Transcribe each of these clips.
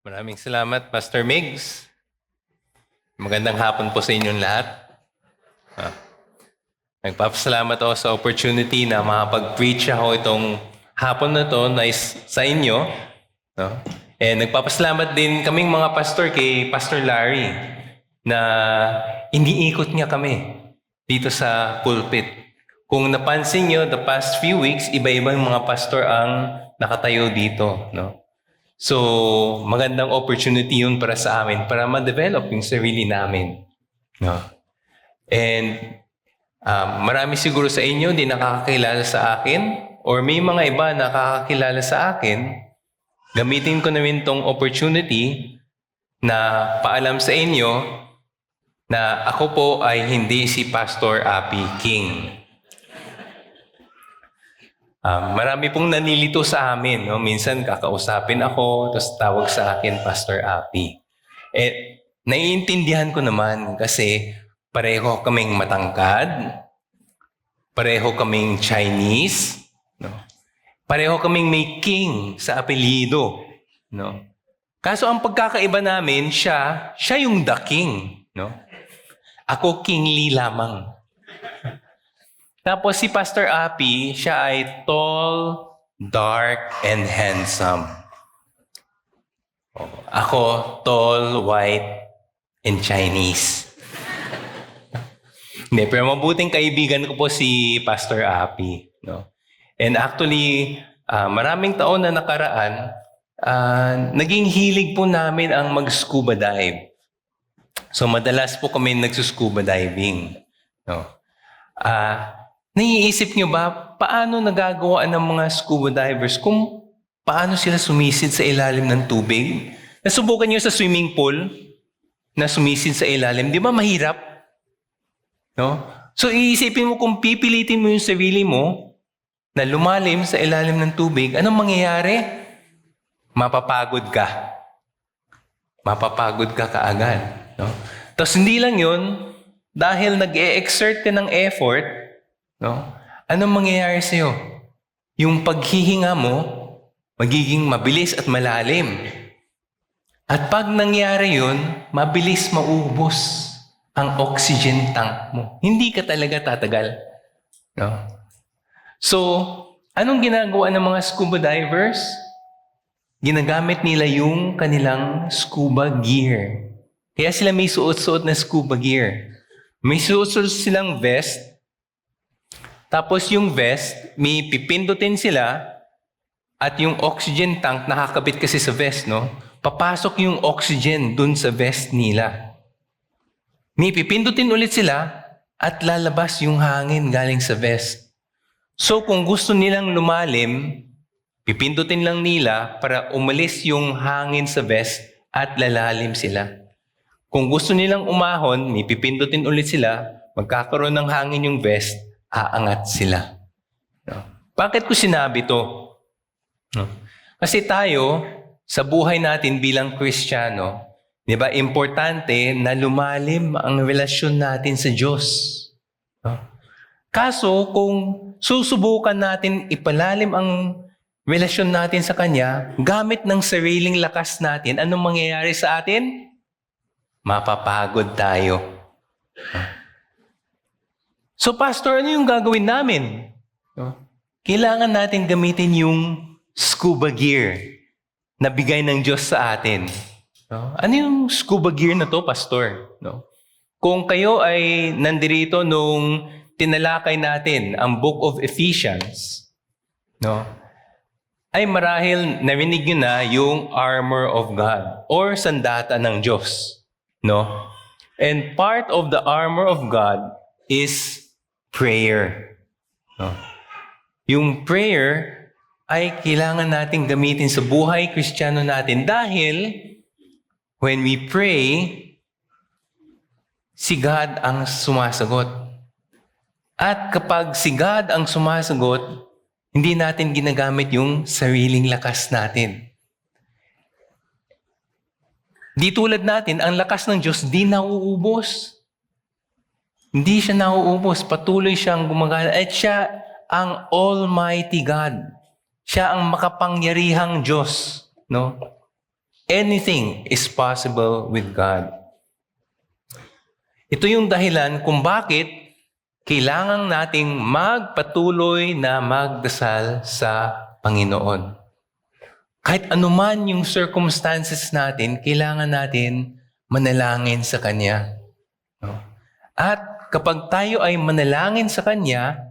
Maraming salamat, Pastor Migs. Magandang hapon po sa inyong lahat. Nagpapasalamat ako sa opportunity na makapag-preach ako itong hapon na to na sa inyo. No? And nagpapasalamat din kaming mga pastor kay Pastor Larry na iniikot niya kami dito sa pulpit. Kung napansin nyo, the past few weeks, iba-ibang mga pastor ang nakatayo dito. No? So, magandang opportunity yun para sa amin, para ma-develop yung sarili namin. No? And marami siguro sa inyo di nakakakilala sa akin, or may mga iba nakakakilala sa akin. Gamitin ko namin tong opportunity na paalam sa inyo na ako po ay hindi si Pastor Appy King. Marami pong nanilito sa amin. No? Minsan kakausapin ako, tapos tawag sa akin, Pastor Appy. Naiintindihan ko naman kasi pareho kaming matangkad, pareho kaming Chinese, no? Pareho kaming may king sa apelyido. No? Kaso ang pagkakaiba namin, siya yung the king. No? Ako King Lee lamang. Tapos si Pastor Appy, siya ay tall, dark, and handsome. Ako, tall, white, and Chinese. Hindi, pero mabuting kaibigan ko po si Pastor Appy. No? And actually, maraming taon na nakaraan, naging hilig po namin ang mag-scuba dive. So madalas po kami nagsuscuba diving. No? Naiisip nyo ba, paano nagagawaan ng mga scuba divers kung paano sila sumisid sa ilalim ng tubig? Nasubukan nyo sa swimming pool na sumisid sa ilalim, di ba mahirap? No? So iisipin mo kung pipilitin mo yung sarili mo na lumalim sa ilalim ng tubig, anong mangyayari? Mapapagod ka. Mapapagod ka kaagad. No? Tapos hindi lang yun, dahil nag-e-exert ka ng effort, no? Anong mangyayari sa'yo? Yung paghihinga mo, magiging mabilis at malalim. At pag nangyari yun, mabilis maubos ang oxygen tank mo. Hindi ka talaga tatagal. No? So, anong ginagawa ng mga scuba divers? Ginagamit nila yung kanilang scuba gear. Kaya sila may suot-suot na scuba gear. May suot-suot silang vest. Tapos yung vest, may pipindutin sila at yung oxygen tank nakakabit kasi sa vest, no? Papasok yung oxygen dun sa vest nila. May pipindutin ulit sila at lalabas yung hangin galing sa vest. So kung gusto nilang lumalim, pipindutin lang nila para umalis yung hangin sa vest at lalalim sila. Kung gusto nilang umahon, may pipindutin ulit sila, magkakaroon ng hangin yung vest, aangat sila. No? Bakit ko sinabi to? No? Kasi tayo, sa buhay natin bilang Kristiyano, di ba, importante na lumalim ang relasyon natin sa Diyos. No? Kaso, kung susubukan natin ipalalim ang relasyon natin sa Kanya, gamit ng sariling lakas natin, anong mangyayari sa atin? Mapapagod tayo. No? So, Pastor, ano yung gagawin namin? No? Kailangan natin gamitin yung scuba gear na bigay ng Diyos sa atin. No? Ano yung scuba gear na to, Pastor? No? Kung kayo ay nandirito nung tinalakay natin ang Book of Ephesians, no? Ay marahil narinig nyo na yung armor of God or sandata ng Diyos. No? And part of the armor of God is prayer. No? Yung prayer ay kailangan nating gamitin sa buhay Kristiyano natin dahil when we pray, si God ang sumasagot. At kapag si God ang sumasagot, hindi natin ginagamit yung sariling lakas natin. Di tulad natin, ang lakas ng Diyos di nauubos. Hindi siya nauubos. Patuloy siyang gumagana. At siya ang Almighty God. Siya ang makapangyarihang Diyos. No? Anything is possible with God. Ito yung dahilan kung bakit kailangan nating magpatuloy na magdasal sa Panginoon. Kahit anuman yung circumstances natin, kailangan natin manalangin sa Kanya. No? At kapag tayo ay manalangin sa Kanya,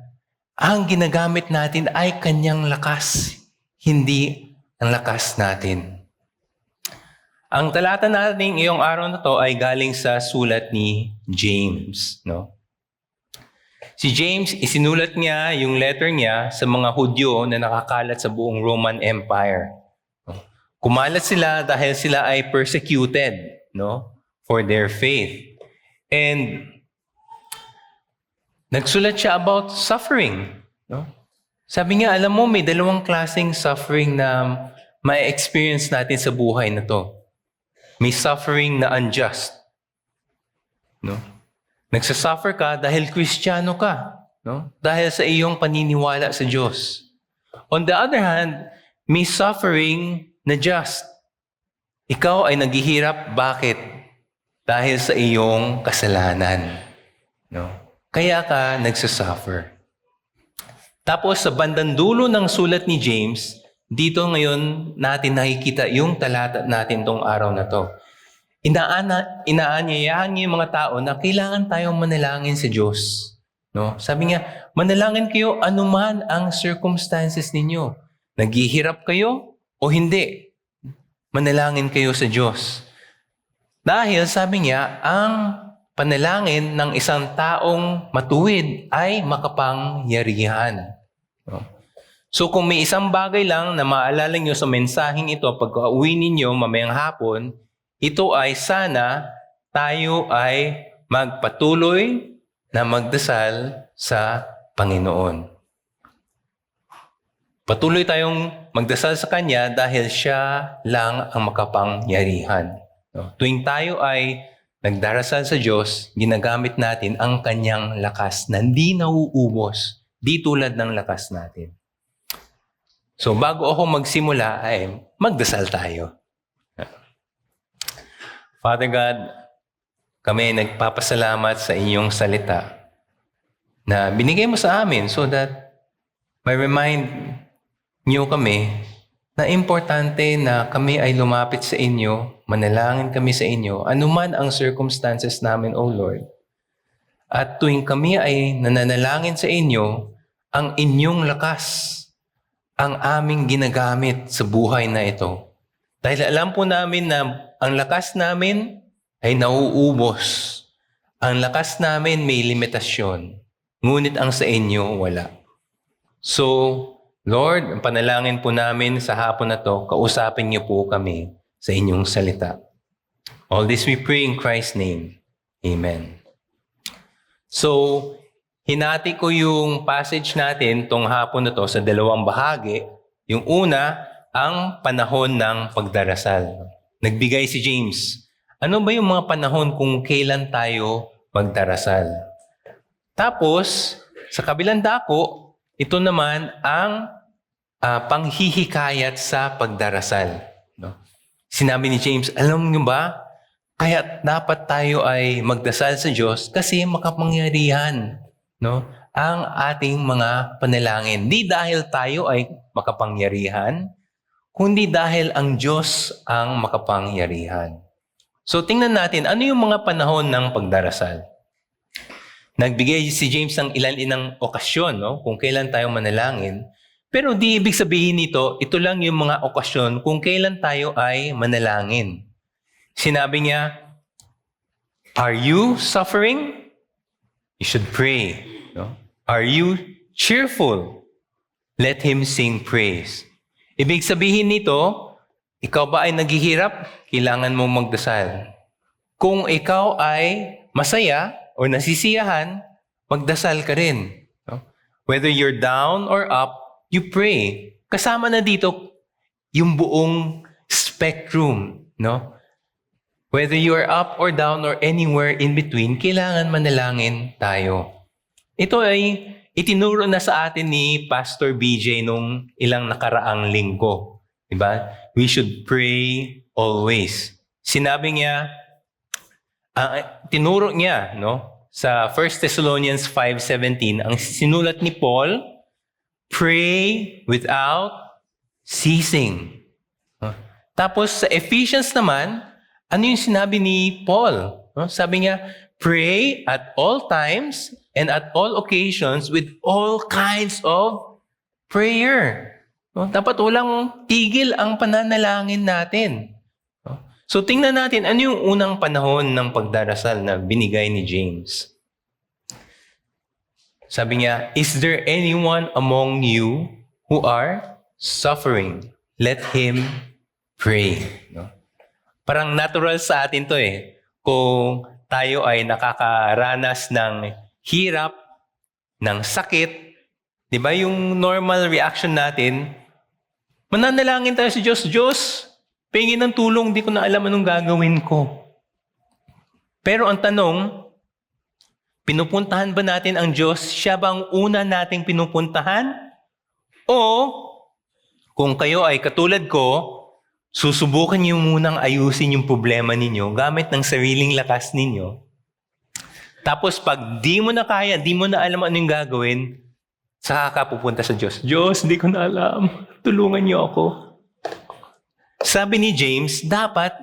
ang ginagamit natin ay Kanyang lakas, hindi ang lakas natin. Ang talata natin ngayong araw na to ay galing sa sulat ni James. No? Si James, isinulat niya yung letter niya sa mga Hudyo na nakakalat sa buong Roman Empire. Kumalat sila dahil sila ay persecuted, no, for their faith. And nagsulat siya about suffering. No? Sabi niya, alam mo, may dalawang klaseng suffering na ma-experience natin sa buhay na to. May suffering na unjust. No? Nagsasuffer ka dahil Kristiyano ka. No? Dahil sa iyong paniniwala sa Diyos. On the other hand, may suffering na just. Ikaw ay naghihirap. Bakit? Dahil sa iyong kasalanan. No? Kaya ka nagsasuffer. Tapos sa bandang dulo ng sulat ni James, dito ngayon natin nakikita yung talata natin tong araw na to. Inaanyayahan niya yung mga tao na kailangan tayong manalangin sa Diyos. No? Sabi niya, manalangin kayo anuman ang circumstances ninyo. Naghihirap kayo o hindi. Manalangin kayo sa Diyos. Dahil sabi niya, ang panalangin ng isang taong matuwid ay makapangyarihan. No? So kung may isang bagay lang na maalala nyo sa mensaheng ito pagka-uwi ninyo mamayang hapon, ito ay sana tayo ay magpatuloy na magdasal sa Panginoon. Patuloy tayong magdasal sa Kanya dahil Siya lang ang makapangyarihan. No? Tuwing tayo ay nagdarasal sa Diyos, ginagamit natin ang Kanyang lakas na hindi nauubos, di tulad ng lakas natin. So bago ako magsimula ay magdasal tayo. Father God, kami nagpapasalamat sa inyong salita na binigay mo sa amin so that may remind niyo kami na importante na kami ay lumapit sa inyo, manalangin kami sa inyo, anuman ang circumstances namin, O Lord. At tuwing kami ay nananalangin sa inyo, ang inyong lakas ang aming ginagamit sa buhay na ito. Dahil alam po namin na ang lakas namin ay nauubos. Ang lakas namin may limitasyon. Ngunit ang sa inyo, wala. So, Lord, ang panalangin po namin sa hapon na to, kausapin niyo po kami sa inyong salita. All this we pray in Christ's name. Amen. So, hinati ko yung passage natin tong hapon na to sa dalawang bahagi. Yung una, ang panahon ng pagdarasal. Nagbigay si James. Ano ba yung mga panahon kung kailan tayo magdarasal? Tapos, sa kabilang dako, ito naman ang panghihikayat sa pagdarasal. No? Sinabi ni James, alam niyo ba, kaya dapat tayo ay magdasal sa Diyos kasi makapangyarihan, no, ang ating mga panalangin. Di dahil tayo ay makapangyarihan, kundi dahil ang Diyos ang makapangyarihan. So tingnan natin, ano yung mga panahon ng pagdarasal? Nagbigay si James ng ilan-ilang okasyon, no, kung kailan tayo manalangin. Pero di ibig sabihin nito, ito lang yung mga okasyon kung kailan tayo ay manalangin. Sinabi niya, are you suffering? You should pray. No? Are you cheerful? Let him sing praise. Ibig sabihin nito, ikaw ba ay naghihirap? Kailangan mong magdasal. Kung ikaw ay masaya o nasisiyahan, magdasal ka rin. No? Whether you're down or up, you pray. Kasama na dito yung buong spectrum. No? Whether you are up or down or anywhere in between, kailangan manalangin tayo. Ito ay itinuro na sa atin ni Pastor BJ nung ilang nakaraang linggo. Diba? We should pray always. Sinabi niya, tinuro niya, sa 1 Thessalonians 5:17, ang sinulat ni Paul, pray without ceasing. Tapos sa Ephesians naman, ano yung sinabi ni Paul? Sabi niya, pray at all times and at all occasions with all kinds of prayer. Dapat walang tigil ang pananalangin natin. So tingnan natin, ano yung unang panahon ng pagdarasal na binigay ni James? Sabi niya, is there anyone among you who are suffering? Let him pray. Parang natural sa atin to eh. Kung tayo ay nakakaranas ng hirap, ng sakit, di ba yung normal reaction natin, mananalangin tayo sa Diyos, Diyos, pingin ng tulong, di ko na alam anong gagawin ko. Pero ang tanong, pinupuntahan ba natin ang Diyos? Siya ba ang una nating pinupuntahan? O kung kayo ay katulad ko, susubukan niyo munang ayusin yung problema ninyo gamit ng sariling lakas ninyo. Tapos pag di mo na kaya, di mo na alam ano yung gagawin, saka ka pupunta sa Diyos. Diyos, di ko na alam. Tulungan niyo ako. Sabi ni James, dapat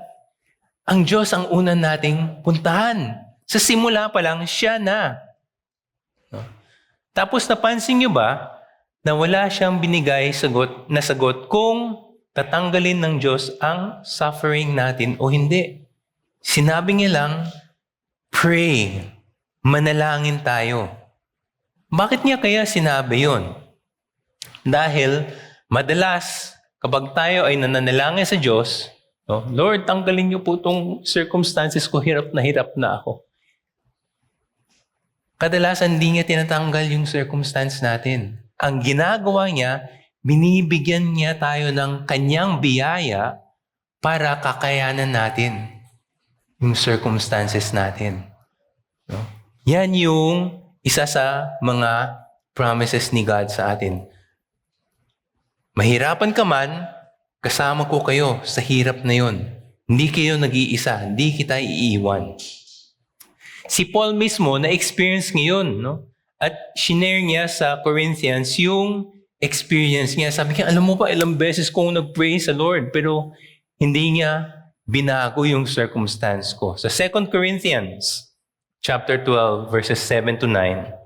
ang Diyos ang una nating puntahan. Sa simula pa lang, siya na. Tapos napansin niyo ba na wala siyang binigay na sagot kung tatanggalin ng Diyos ang suffering natin o hindi. Sinabi niya lang, pray, manalangin tayo. Bakit niya kaya sinabi yon? Dahil madalas, kapag tayo ay nananalangin sa Diyos, Lord, tanggalin niyo po itong circumstances ko, hirap na ako. Kadalasan hindi niya tinatanggal yung circumstance natin. Ang ginagawa niya, binibigyan niya tayo ng kanyang biyaya para kakayanan natin yung circumstances natin. Yan yung isa sa mga promises ni God sa atin. Mahirapan ka man, kasama ko kayo sa hirap na yun. Hindi kayo nag-iisa, hindi kita iiwan. Si Paul mismo na-experience ngayon, at shinare niya sa Corinthians yung experience niya. Sabi niya, alam mo ba, ilang beses kong nag-pray sa Lord, pero hindi niya binago yung circumstance ko. Sa 2 Corinthians chapter 12, verses 7 to 9,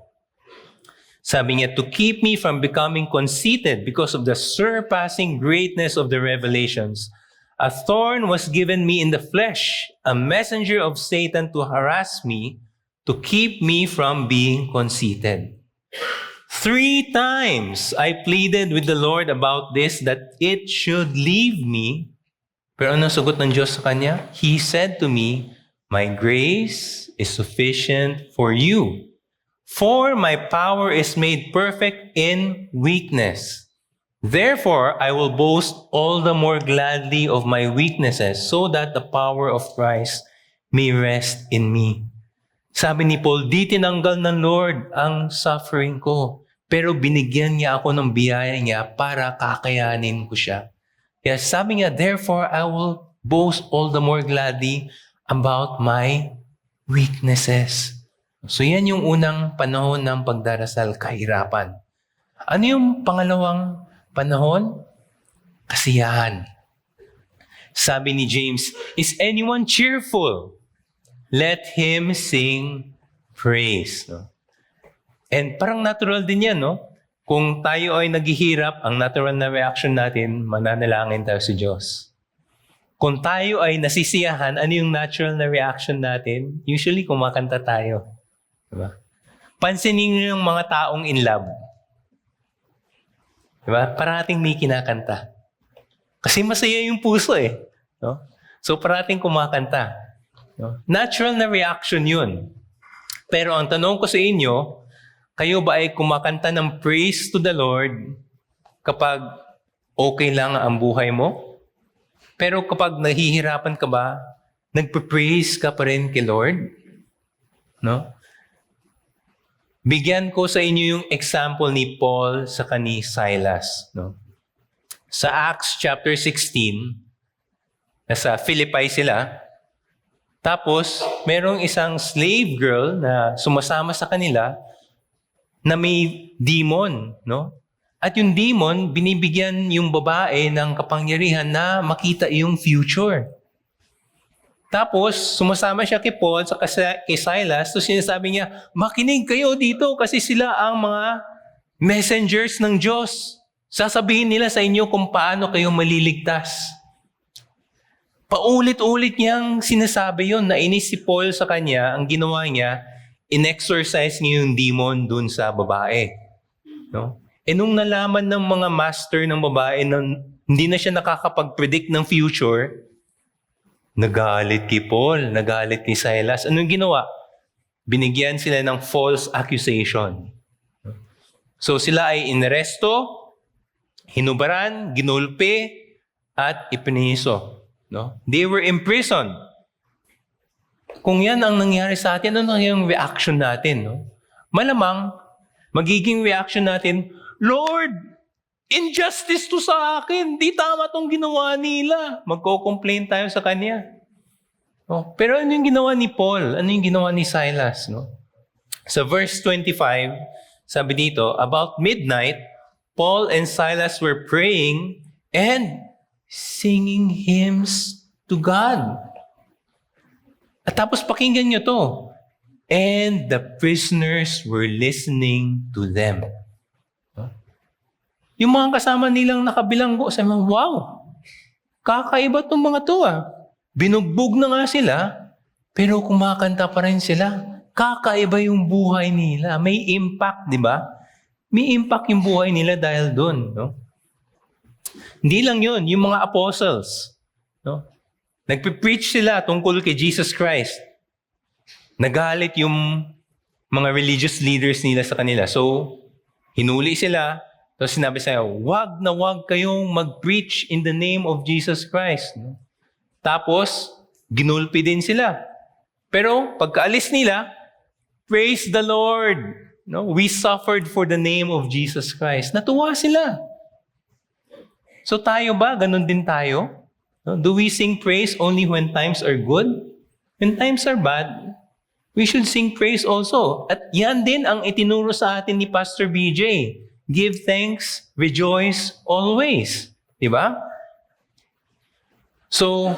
sabi niya, to keep me from becoming conceited because of the surpassing greatness of the revelations, a thorn was given me in the flesh, a messenger of Satan to harass me, to keep me from being conceited. 3 times I pleaded with the Lord about this, that it should leave me. Pero anong sagot ng Diyos sa kanya? He said to me, my grace is sufficient for you, for my power is made perfect in weakness. Therefore, I will boast all the more gladly of my weaknesses, so that the power of Christ may rest in me. Sabi ni Paul, di tinanggal ng Lord ang suffering ko, pero binigyan niya ako ng biyaya niya para kakayanin ko siya. Kaya sabi niya, therefore, I will boast all the more gladly about my weaknesses. So yan yung unang panahon ng pagdarasal, kahirapan. Ano yung pangalawang panahon? Kasiyahan. Sabi ni James, is anyone cheerful? Let him sing praise. And parang natural din yan, Kung tayo ay naghihirap, ang natural na reaction natin, mananalangin tayo sa Diyos. Kung tayo ay nasisiyahan, ano yung natural na reaction natin? Usually, kumakanta tayo. Diba? Pansinin niyo yung mga taong in love. Diba? Parating may kinakanta. Kasi masaya yung puso eh. So parating kumakanta. Natural na reaction yun. Pero ang tanong ko sa inyo, kayo ba ay kumakanta ng praise to the Lord kapag okay lang ang buhay mo? Pero kapag nahihirapan ka ba, nagpe-praise ka pa rin kay Lord? Bigyan ko sa inyo yung example ni Paul sa ni Silas. Sa Acts chapter 16, Nasa Philippi sila. Tapos, merong isang slave girl na sumasama sa kanila na may demon, no? At yung demon, binibigyan yung babae ng kapangyarihan na makita yung future. Tapos, sumasama siya kay Paul at kay Silas. So sinasabi niya, makinig kayo dito kasi sila ang mga messengers ng Diyos. Sasabihin nila sa inyo kung paano kayo maliligtas. Paulit-ulit niyang sinasabi yon. Nainis si Paul sa kanya. Ang ginawa niya, in-exorcise niya yung demon dun sa babae. No? E nung nalaman ng mga master ng babae na hindi na siya nakakapag-predict ng future, nagalit kay Paul, nagalit kay Silas. Anong ginawa? Binigyan sila ng false accusation. So sila ay inaresto, hinubaran, ginulpe, at ipiniso. No? They were imprisoned. Kung yan ang nangyari sa atin, ano yung reaction natin? No? Malamang, magiging reaction natin, Lord, injustice to sa akin. Di tama tong ginawa nila. Magko-complain tayo sa kanya. No? Pero ano yung ginawa ni Paul? Ano yung ginawa ni Silas? No? Sa verse 25, sabi dito, about midnight, Paul and Silas were praying and singing hymns to God. At tapos pakinggan nyo to. And the prisoners were listening to them. Yung mga kasama nilang nakabilanggo, sabi mo, wow, kakaiba tong mga to ah. Binugbog na nga sila, pero kumakanta pa rin sila. Kakaiba yung buhay nila. May impact, di ba? May impact yung buhay nila dahil doon. No? Hindi lang yun, yung mga apostles. No? Nagpipreach sila tungkol kay Jesus Christ. Nagalit yung mga religious leaders nila sa kanila. So, hinuli sila. Tapos sinabi sa'yo, wag na wag kayong mag-preach in the name of Jesus Christ. No? Tapos, ginulpi din sila. Pero, pagkaalis nila, praise the Lord. No? We suffered for the name of Jesus Christ. Natuwa sila. So tayo ba? Ganun din tayo? No? Do we sing praise only when times are good? When times are bad, we should sing praise also. At yan din ang itinuro sa atin ni Pastor BJ. Give thanks, rejoice always. Diba? So,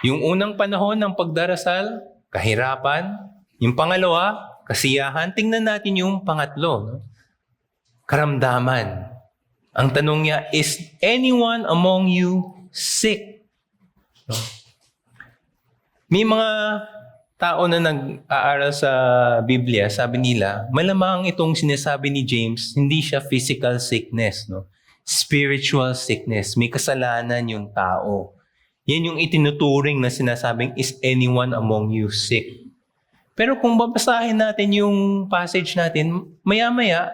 yung unang panahon ng pagdarasal, kahirapan. Yung pangalawa, kasiyahan. Tingnan natin yung pangatlo. No? Karamdaman. Ang tanong niya, is anyone among you sick? No? May mga tao na nag-aaral sa Biblia, sabi nila, malamang itong sinasabi ni James, hindi siya physical sickness, no? Spiritual sickness. May kasalanan yung tao. Yan yung itinuturing na sinasabing, is anyone among you sick? Pero kung babasahin natin yung passage natin, maya-maya,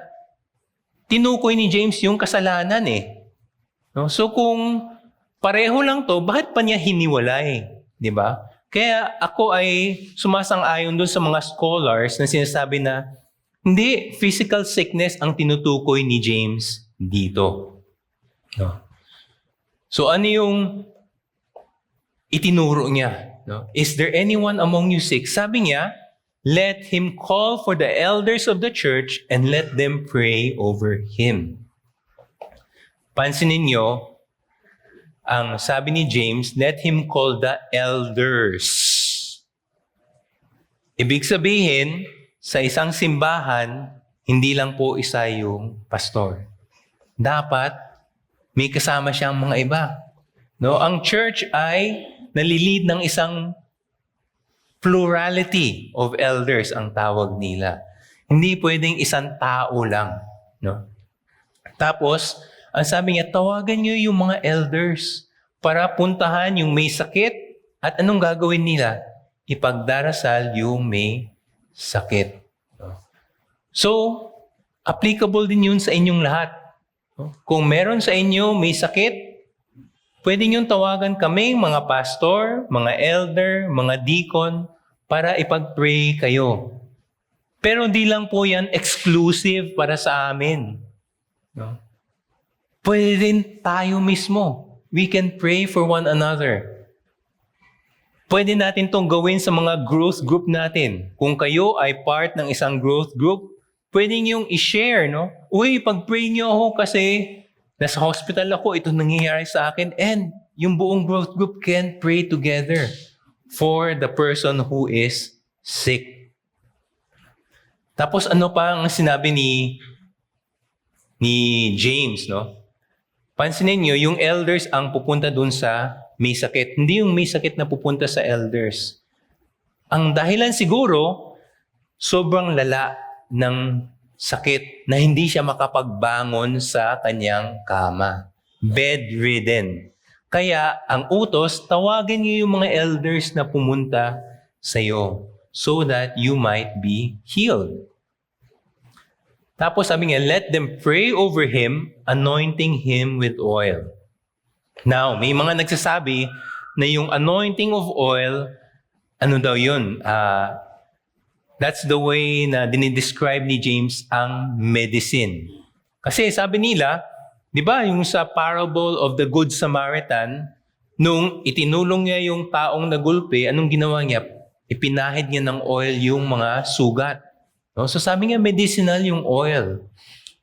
tinukoy ni James yung kasalanan eh. No? So kung pareho lang to, bakit pa niya hiniwalay? Di ba? Kaya ako ay sumasang-ayon dun sa mga scholars na sinasabi na hindi physical sickness ang tinutukoy ni James dito. No? So ano yung itinuro niya? No? Is there anyone among you sick? Sabi niya, let him call for the elders of the church and let them pray over him. Pansinin niyo, ang sabi ni James, let him call the elders. Ibig sabihin, sa isang simbahan, hindi lang po isa yung pastor. Dapat may kasama siyang mga iba. No? Ang church ay nalilid ng isang plurality of elders ang tawag nila. Hindi pwedeng isang tao lang. No? Tapos, ang sabi niya, tawagan niyo yung mga elders para puntahan yung may sakit at anong gagawin nila? Ipagdarasal yung may sakit. No? So, applicable din yun sa inyong lahat. No? Kung meron sa inyo may sakit, pwede niyong tawagan kami, mga pastor, mga elder, mga deacon, para ipag-pray kayo. Pero di lang po yan exclusive para sa amin. No? Pwede din tayo mismo. We can pray for one another. Pwede natin tong gawin sa mga growth group natin. Kung kayo ay part ng isang growth group, pwede niyong i-share, no? Uy, pag-pray niyo ako kasi nasa hospital ako, ito nangyayari sa akin. And yung buong growth group can pray together for the person who is sick. Tapos ano pa ang sinabi ni James, no? Pansinin niyo, yung elders ang pupunta dun sa may sakit. Hindi yung may sakit na pupunta sa elders. Ang dahilan siguro, sobrang lala ng sakit na hindi siya makapagbangon sa kanyang kama. Bedridden. Kaya ang utos, tawagin niyo yung mga elders na pumunta sa iyo so that you might be healed. Tapos sabi niya, let them pray over him, anointing him with oil. Now, may mga nagsasabi na yung anointing of oil, ano daw yun? That's the way na dinidescribe ni James ang medicine. Kasi sabi nila, di ba, yung sa parable of the Good Samaritan, nung itinulong niya yung taong nagulpe, anong ginawa niya? Ipinahid niya ng oil yung mga sugat. No? So sabi niya, medicinal yung oil.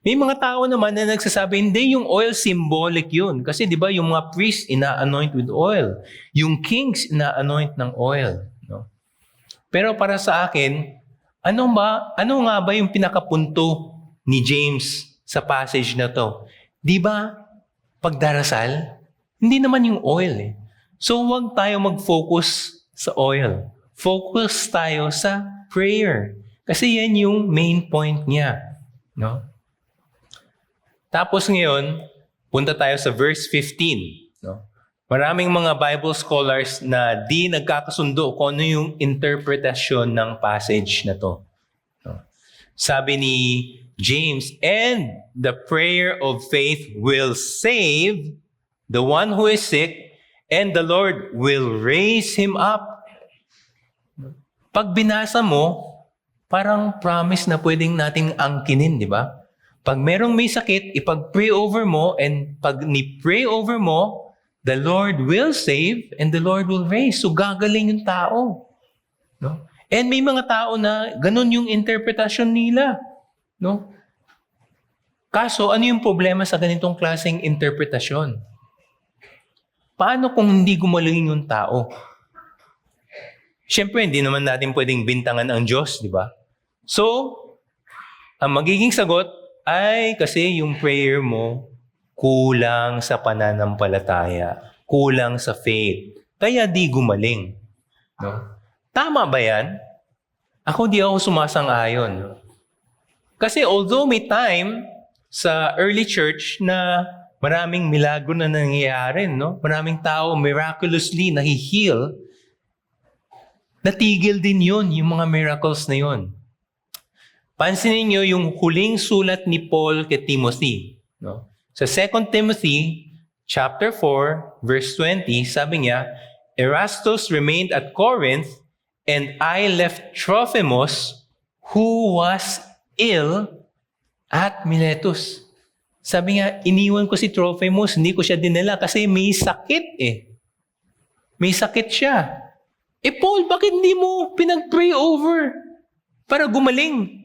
May mga tao naman na nagsasabi, hindi, yung oil symbolic yun. Kasi di ba, yung mga priests ina-anoint with oil. Yung kings ina-anoint ng oil. No? Pero para sa akin, ano nga ba yung pinakapunto ni James sa passage na to? Di ba, pagdarasal, hindi naman yung oil eh. So huwag tayo mag-focus sa oil. Focus tayo sa prayer. Kasi yan yung main point niya. No? Tapos ngayon, punta tayo sa verse 15. No? Maraming mga Bible scholars na di nagkakasundo kung ano yung interpretasyon ng passage na to. No? Sabi ni James, and the prayer of faith will save the one who is sick, and the Lord will raise him up. Pag binasa mo, parang promise na pwedeng nating angkinin, di ba? Pag merong may sakit, ipag-pray over mo, and pag ni-pray over mo, the Lord will save and the Lord will raise. So gagaling yung tao. No? And may mga tao na ganun yung interpretasyon nila. No? Kaso, ano yung problema sa ganitong klaseng interpretasyon? Paano kung hindi gumaling yung tao? Siyempre, hindi naman natin pwedeng bintangan ang Diyos, di ba? So, ang magiging sagot ay kasi yung prayer mo kulang sa pananampalataya, kulang sa faith, kaya di gumaling. No? Tama ba yan? Ako di ako sumasang-ayon. Kasi although may time sa early church na maraming milagro na nangyayari, no? Maraming tao miraculously nahi-heal, natigil din yun, yung mga miracles na yun. Pansinin niyo yung huling sulat ni Paul kay Timothy. No? Sa 2 Timothy chapter 4, verse 20, sabi niya, Erastus remained at Corinth, and I left Trophimus, who was ill at Miletus. Sabi niya, iniwan ko si Trophimus, hindi ko siya dinala kasi may sakit eh. May sakit siya. Paul, bakit hindi mo pinag-pray over para gumaling?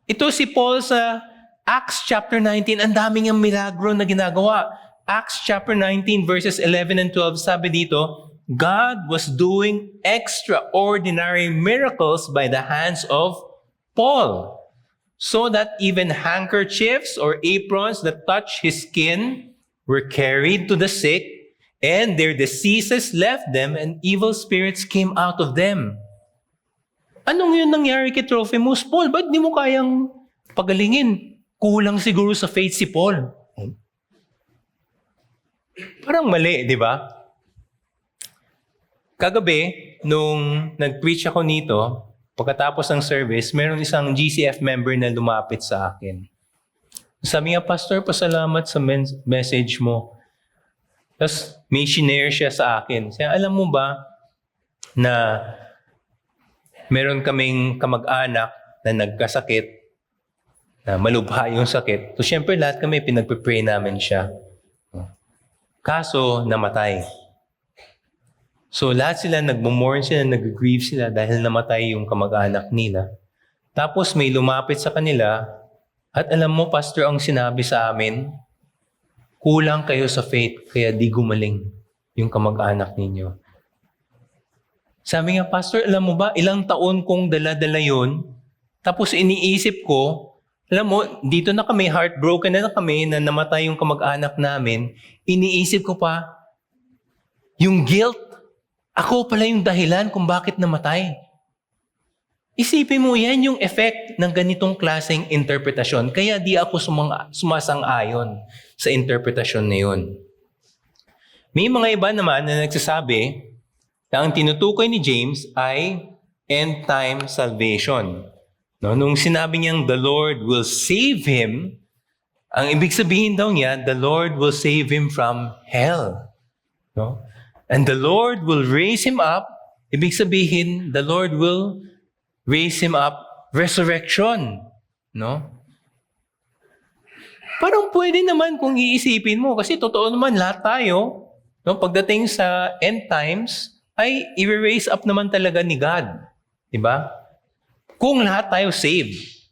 Ito si Paul sa Acts chapter 19, ang daming ang milagro na ginagawa. Acts chapter 19 verses 11 and 12, sabi dito, God was doing extraordinary miracles by the hands of Paul, so that even handkerchiefs or aprons that touched his skin were carried to the sick, and their diseases left them, and evil spirits came out of them. Anong yun nangyari kay Trophimus? Paul, ba't di mo kayang pagalingin? Kulang siguro sa faith si Paul. Parang mali, di ba? Kagabi, nung nag-preach ako nito, pagkatapos ng service, meron isang GCF member na lumapit sa akin. Sabi niya, Pastor, pasalamat sa message mo. Tapos may shinare siya sa akin. Sabi, alam mo ba na meron kaming kamag-anak na nagkasakit, na malubha yung sakit. So, syempre, lahat kami pinagpipray namin siya. Kaso, namatay. So lahat sila nagmo-mourn sila, nag-grieve sila dahil namatay yung kamag-anak nila. Tapos may lumapit sa kanila at alam mo, Pastor, ang sinabi sa amin, kulang kayo sa faith kaya di gumaling yung kamag-anak ninyo. Sabi nga, Pastor, alam mo ba, ilang taon kong dala-dala yun, tapos iniisip ko, alam mo, dito na kami, heartbroken na kami na namatay yung kamag-anak namin, iniisip ko pa, yung guilt, ako pala yung dahilan kung bakit namatay. Isipin mo yan yung effect ng ganitong klaseng interpretasyon. Kaya di ako sumasang-ayon sa interpretasyon na yun. May mga iba naman na nagsasabi na ang tinutukoy ni James ay end-time salvation. No? Nung sinabi niyang the Lord will save him, ang ibig sabihin daw niya, the Lord will save him from hell. No? And the Lord will raise him up, ibig sabihin, the Lord will raise him up, resurrection. No? Parang pwede naman kung iisipin mo, kasi totoo naman lahat tayo, no, pagdating sa end times, ay i-raise up naman talaga ni God. Diba? Kung lahat tayo saved.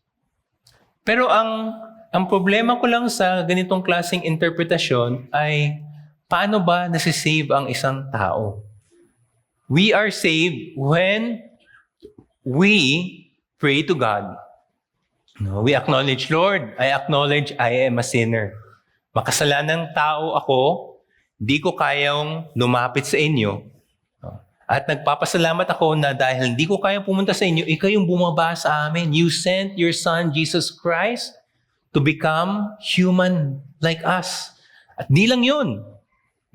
Pero ang problema ko lang sa ganitong klaseng interpretasyon ay paano ba nasisave ang isang tao? We are saved when we pray to God. No, we acknowledge, Lord, I acknowledge I am a sinner. Makasalanang tao ako, di ko kayang lumapit sa inyo. At nagpapasalamat ako na dahil hindi ko kayang pumunta sa inyo, ikaw yung bumaba sa amin. You sent your Son, Jesus Christ, to become human like us. At di lang yun.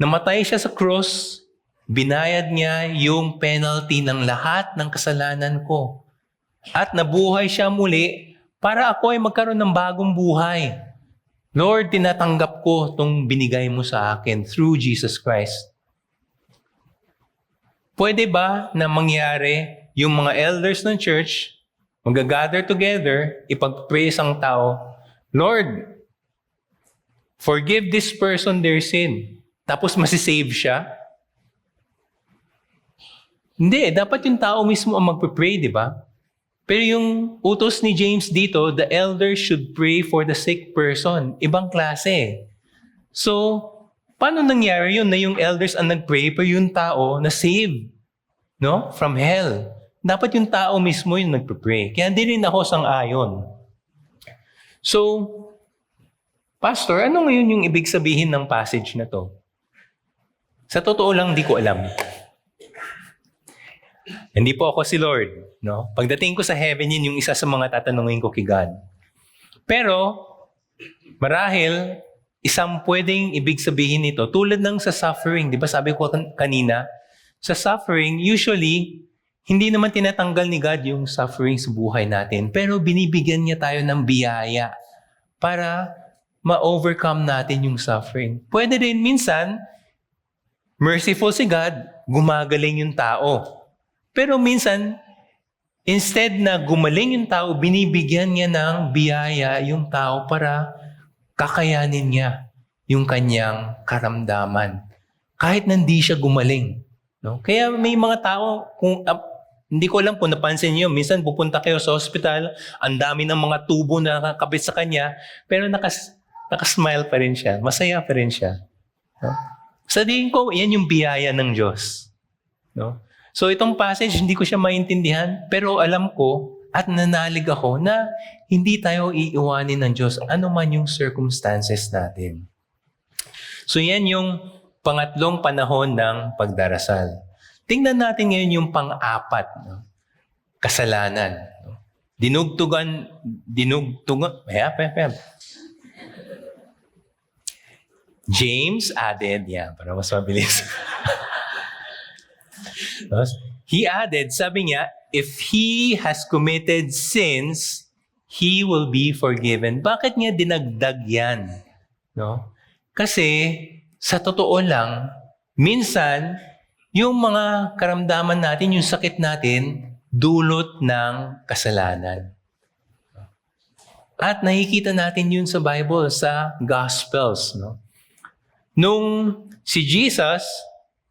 Namatay siya sa cross, binayad niya yung penalty ng lahat ng kasalanan ko. At nabuhay siya muli para ako ay magkaroon ng bagong buhay. Lord, tinatanggap ko itong binigay mo sa akin through Jesus Christ. Pwede ba na mangyari yung mga elders ng church, mag-gather together, ipag-pray isang tao, Lord, forgive this person their sin. Tapos masisave siya? Hindi, dapat yung tao mismo ang magpe-pray, di ba? Pero yung utos ni James dito, the elders should pray for the sick person. Ibang klase. So, paano nangyari yun na yung elders ang nag-pray pero yung tao na save, no? From hell. Dapat yung tao mismo yung nagpe-pray. Kaya hindi rin ako sang-ayon. So, Pastor, ano ngayon yung ibig sabihin ng passage na to? Sa totoo lang, di ko alam. Hindi po ako si Lord. No? Pagdating ko sa heaven, yun yung isa sa mga tatanungin ko kay God. Pero, marahil, isang pwedeng ibig sabihin nito, tulad ng sa suffering, di ba sabi ko kanina, sa suffering, usually, hindi naman tinatanggal ni God yung suffering sa buhay natin, pero binibigyan niya tayo ng biyaya para ma-overcome natin yung suffering. Pwede rin minsan, merciful si God, gumagaling yung tao. Pero minsan, instead na gumaling yung tao, binibigyan niya ng biyaya yung tao para kakayanin niya yung kanyang karamdaman. Kahit nandi siya gumaling. No? Kaya may mga tao, kung hindi ko alam kung napansin niyo, minsan pupunta kayo sa hospital, ang dami ng mga tubo na nakakabit sa kanya, pero nakasmile pa rin siya, masaya pa rin siya. No? Sa tingin ko, yan yung biyaya ng Diyos. No? So itong passage, hindi ko siya maintindihan, pero alam ko at nanalig ako na hindi tayo iiwanin ng Diyos ano man yung circumstances natin. So yan yung pangatlong panahon ng pagdarasal. Tingnan natin ngayon yung pang-apat, no? Kasalanan. No? Dinugtugan, James added, para mas mabilis. He added, sabi niya, if he has committed sins, he will be forgiven. Bakit niya dinagdag yan? No? Kasi, sa totoo lang, minsan, yung mga karamdaman natin, yung sakit natin, dulot ng kasalanan. At nakikita natin yun sa Bible, sa Gospels. No? Nung si Jesus,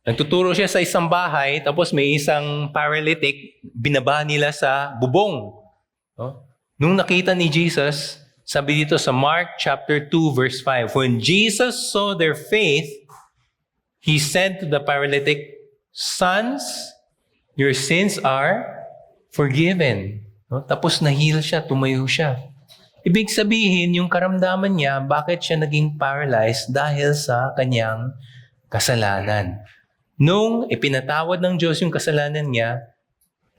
Nagtuturo siya sa isang bahay, tapos may isang paralytic, binaba nila sa bubong. No? Nung nakita ni Jesus, sabi dito sa Mark chapter 2 verse 5, when Jesus saw their faith, He said to the paralytic, "Sons, your sins are forgiven." No? Tapos na-heal siya, tumayo siya. Ibig sabihin, yung karamdaman niya, bakit siya naging paralyzed? Dahil sa kanyang kasalanan. Nung ipinatawad ng Diyos yung kasalanan niya,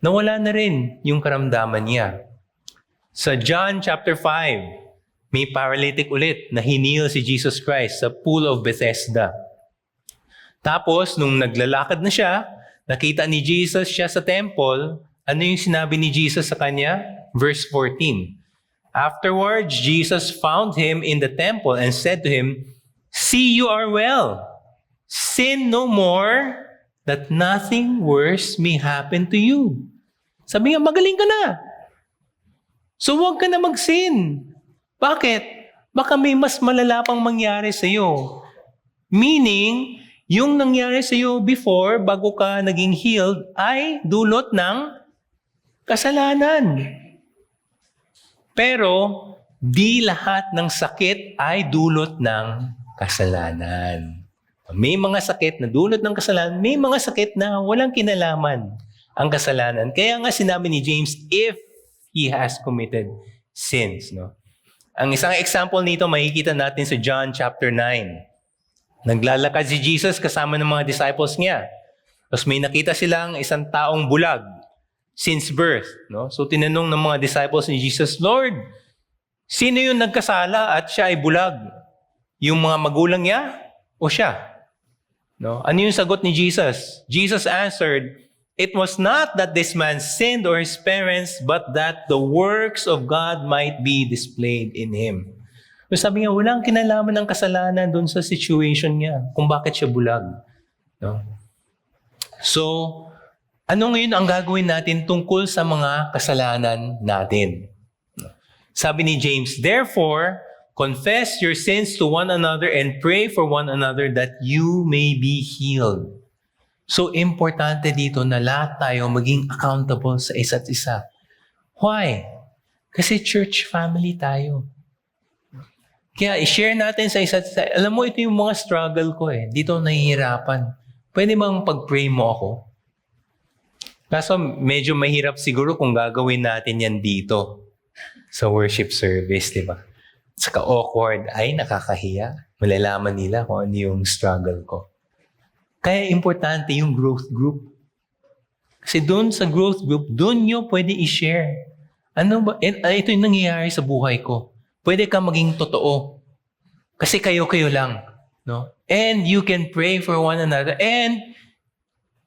nawala na rin yung karamdaman niya. Sa John chapter 5, may paralytic ulit na hinil si Jesus Christ sa pool of Bethesda. Tapos, nung naglalakad na siya, nakita ni Jesus siya sa temple. Ano yung sinabi ni Jesus sa kanya? Verse 14. Afterwards, Jesus found him in the temple and said to him, "See, you are well. Sin no more, that nothing worse may happen to you." Sabi nga, magaling ka na. So huwag ka na mag-sin. Bakit? Baka may mas malala pang mangyari sa'yo. Meaning, yung nangyari sa'yo before, bago ka naging healed, ay dulot ng kasalanan. Pero, di lahat ng sakit ay dulot ng kasalanan. May mga sakit na dulot ng kasalanan, may mga sakit na walang kinalaman ang kasalanan. Kaya nga sinabi ni James, if he has committed sins. No? Ang isang example nito, makikita natin sa John chapter 9. Naglalakad si Jesus kasama ng mga disciples niya. Tapos may nakita silang isang taong bulag since birth. No? So tinanong ng mga disciples ni Jesus, "Lord, sino yung nagkasala at siya ay bulag? Yung mga magulang niya o siya?" No? Ano yung sagot ni Jesus? Jesus answered, "It was not that this man sinned or his parents, but that the works of God might be displayed in him." So sabi niya, walang kinalaman ng kasalanan doon sa situation niya, kung bakit siya bulag. No? So, ano ngayon ang gagawin natin tungkol sa mga kasalanan natin? Sabi ni James, "Therefore, confess your sins to one another and pray for one another that you may be healed." So, importante dito na lahat tayo maging accountable sa isa't isa. Why? Kasi church family tayo. Kaya i-share natin sa isa't isa. Alam mo, ito yung mga struggle ko eh. Dito nahihirapan. Pwede bang pag-pray mo ako? Kaso medyo mahirap siguro kung gagawin natin yan dito sa worship service, di ba? Saka awkward, ay nakakahiya. Malalaman nila kung ano yung struggle ko. Kaya importante yung growth group. Kasi doon sa growth group, doon nyo pwede i-share. Ano ba? Ito yung nangyayari sa buhay ko. Pwede ka maging totoo. Kasi kayo-kayo lang. No? And you can pray for one another. And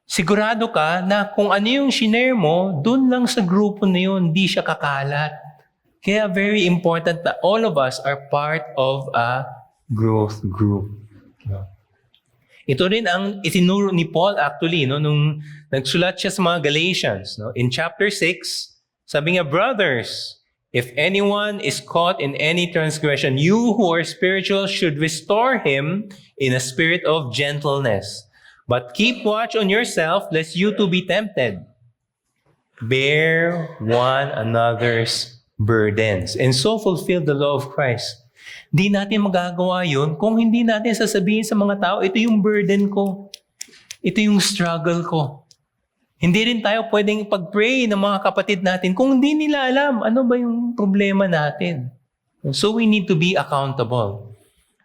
sigurado ka na kung ano yung shinare mo, doon lang sa grupo na yun, hindi siya kakalat. Kaya very important that all of us are part of a growth group. No? Ito rin ang itinuro ni Paul actually, no, nung nagsulat siya sa mga Galatians. No? In chapter 6, sabi niya, "Brothers, if anyone is caught in any transgression, you who are spiritual should restore him in a spirit of gentleness. But keep watch on yourself, lest you too be tempted. Bear one another's burdens, and so fulfill the law of Christ." Di natin magagawa yun kung hindi natin sasabihin sa mga tao, ito yung burden ko. Ito yung struggle ko. Hindi rin tayo pwedeng pag-pray ng mga kapatid natin kung hindi nila alam ano ba yung problema natin. So we need to be accountable.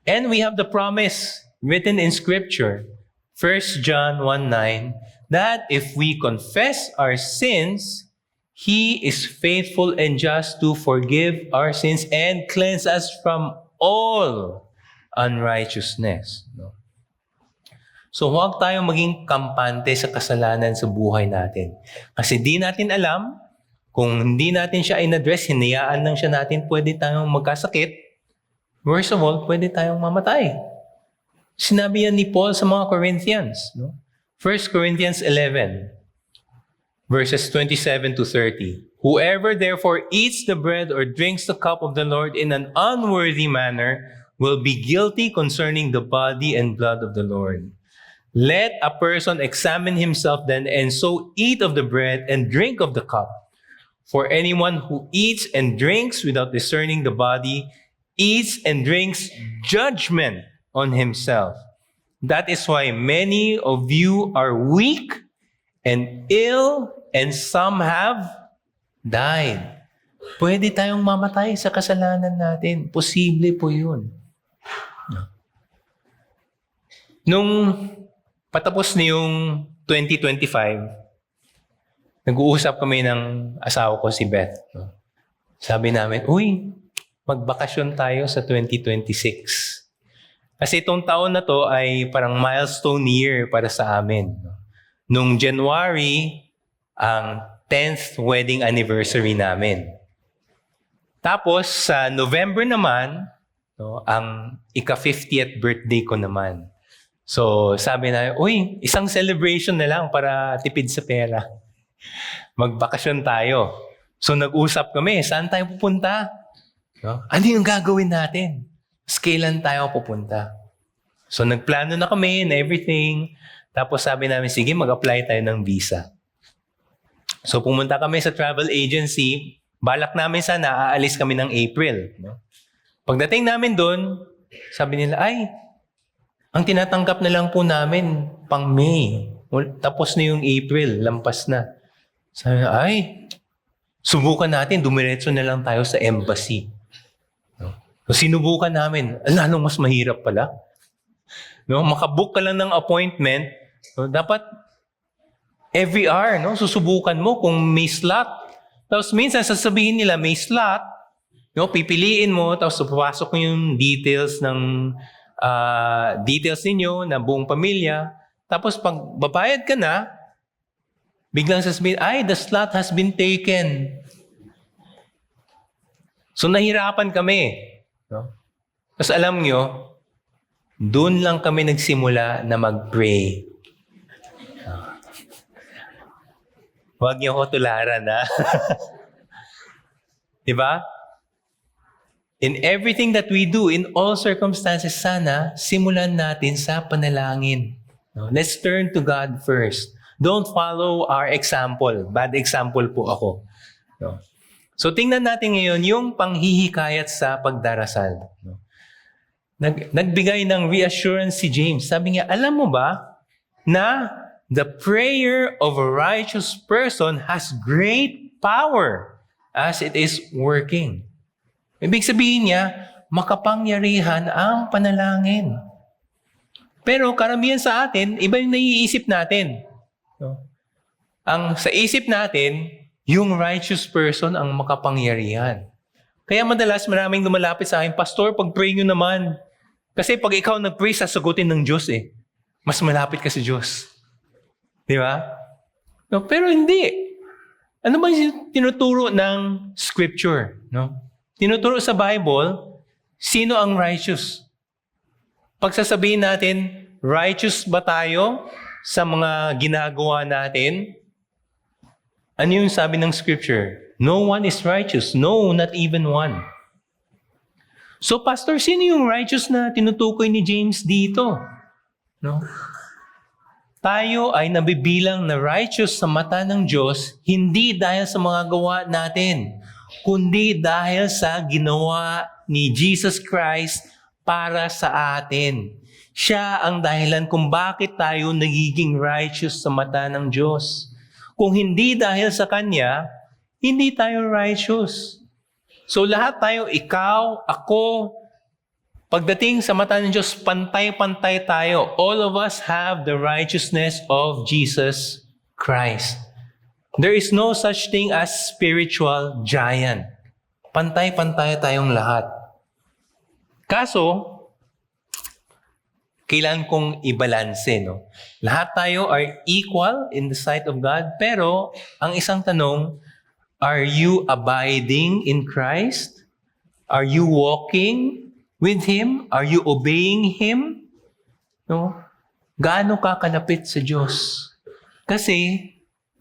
And we have the promise written in Scripture, 1 John 1:9, that if we confess our sins, He is faithful and just to forgive our sins and cleanse us from all unrighteousness. No? So huwag tayong maging kampante sa kasalanan sa buhay natin. Kasi di natin alam, kung hindi natin siya in-address, hinayaan lang siya natin, pwede tayong magkasakit. Worst of all, pwede tayong mamatay. Sinabi yan ni Paul sa mga Corinthians. No? 1 Corinthians 11, verses 27 to 30. "Whoever therefore eats the bread or drinks the cup of the Lord in an unworthy manner will be guilty concerning the body and blood of the Lord. Let a person examine himself then, and so eat of the bread and drink of the cup. For anyone who eats and drinks without discerning the body eats and drinks judgment on himself. That is why many of you are weak and ill, and some have died. Pwede tayong mamatay sa kasalanan natin. Posible po yun. Nung patapos na yung 2025, nag-uusap kami ng asawa ko si Beth. Sabi namin, uy, magbakasyon tayo sa 2026. Kasi itong taon na to ay parang milestone year para sa amin. Nung January, ang 10th wedding anniversary namin. Tapos sa November naman, ang ika-50th birthday ko naman. So sabi na, uy, isang celebration na lang para tipid sa pera. Magbakasyon tayo. So nag-usap kami, saan tayo pupunta? Ano yung gagawin natin? Kailan tayo pupunta? So nagplano na kami and everything. Tapos sabi namin, sige, mag-apply tayo ng visa. So pumunta kami sa travel agency. Balak namin sana, aalis kami ng April. Pagdating namin doon, sabi nila, ay, ang tinatanggap na lang po namin pang May. Tapos na yung April, lampas na. Sabi na, ay, subukan natin, dumiretso na lang tayo sa embassy. So sinubukan namin, lalong mas mahirap pala. Makabook ka lang ng appointment, dapat every hour, susubukan mo kung may slot. Tapos minsan sasabihin nila may slot, pipiliin mo, tapos papasok mo yung details ng details ninyo na buong pamilya. Tapos pag babayad ka na, biglang sasabihin, ay, the slot has been taken. So nahirapan kami. Tapos alam nyo, doon lang kami nagsimula na mag-pray. Huwag niyo ko tularan, ha? Diba? In everything that we do, in all circumstances, sana, simulan natin sa panalangin. Let's turn to God first. Don't follow our example. Bad example po ako. So tingnan natin ngayon yung panghihikayat sa pagdarasal. Nagbigay ng reassurance si James. Sabi niya, alam mo ba na the prayer of a righteous person has great power as it is working. Ibig sabihin niya, makapangyarihan ang panalangin. Pero karamihan sa atin, iba yung naiisip natin. Ang sa isip natin, yung righteous person ang makapangyarihan. Kaya madalas maraming lumalapit sa akin, Pastor, pag-pray nyo naman. Kasi pag ikaw nag-pray, sasagutin ng Diyos eh. Mas malapit ka sa Diyos. Di ba? Pero hindi. Ano ba yung tinuturo ng Scripture? Tinuturo sa Bible, sino ang righteous? Pag sasabihin natin, righteous ba tayo sa mga ginagawa natin? Ano yung sabi ng Scripture? No one is righteous. No, not even one. So, Pastor, sino yung righteous na tinutukoy ni James dito? Tayo ay nabibilang na righteous sa mata ng Diyos, hindi dahil sa mga gawa natin, kundi dahil sa ginawa ni Jesus Christ para sa atin. Siya ang dahilan kung bakit tayo nagiging righteous sa mata ng Diyos. Kung hindi dahil sa Kanya, hindi tayo righteous. So lahat tayo, ikaw, ako, pagdating sa mata ng Diyos, pantay-pantay tayo. All of us have the righteousness of Jesus Christ. There is no such thing as spiritual giant. Pantay-pantay tayong lahat. Kaso, kailan kong ibalanse, Lahat tayo are equal in the sight of God, pero ang isang tanong, are you abiding in Christ? Are you walking with Him? Are you obeying Him? Gaano ka kalapit sa Diyos? Kasi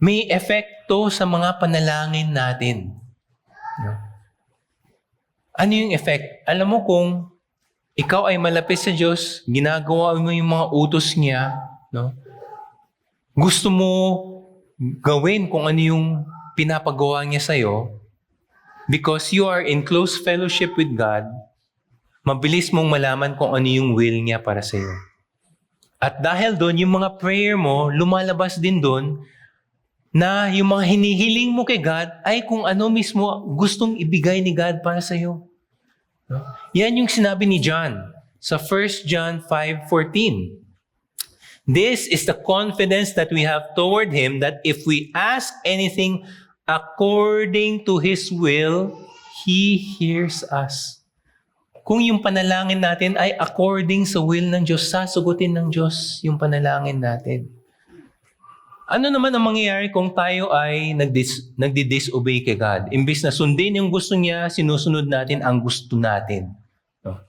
may epekto sa mga panalangin natin. Ano yung effect? Alam mo kung ikaw ay malapit sa Diyos, ginagawa mo yung mga utos niya, No? Gusto mo gawin kung ano yung pinapagawa niya sa'yo because you are in close fellowship with God, mabilis mong malaman kung ano yung will niya para sa'yo. At dahil doon, yung mga prayer mo, lumalabas din doon na yung mga hinihiling mo kay God ay kung ano mismo gustong ibigay ni God para sa'yo. No? Yan yung sinabi ni John sa 1 John 5:14. This is the confidence that we have toward Him that if we ask anything according to His will, He hears us. Kung yung panalangin natin ay according sa will ng Diyos, sasagutin ng Diyos yung panalangin natin. Ano naman ang mangyayari kung tayo ay nagdi-disobey kay God? Imbis na sundin yung gusto niya, sinusunod natin ang gusto natin. No?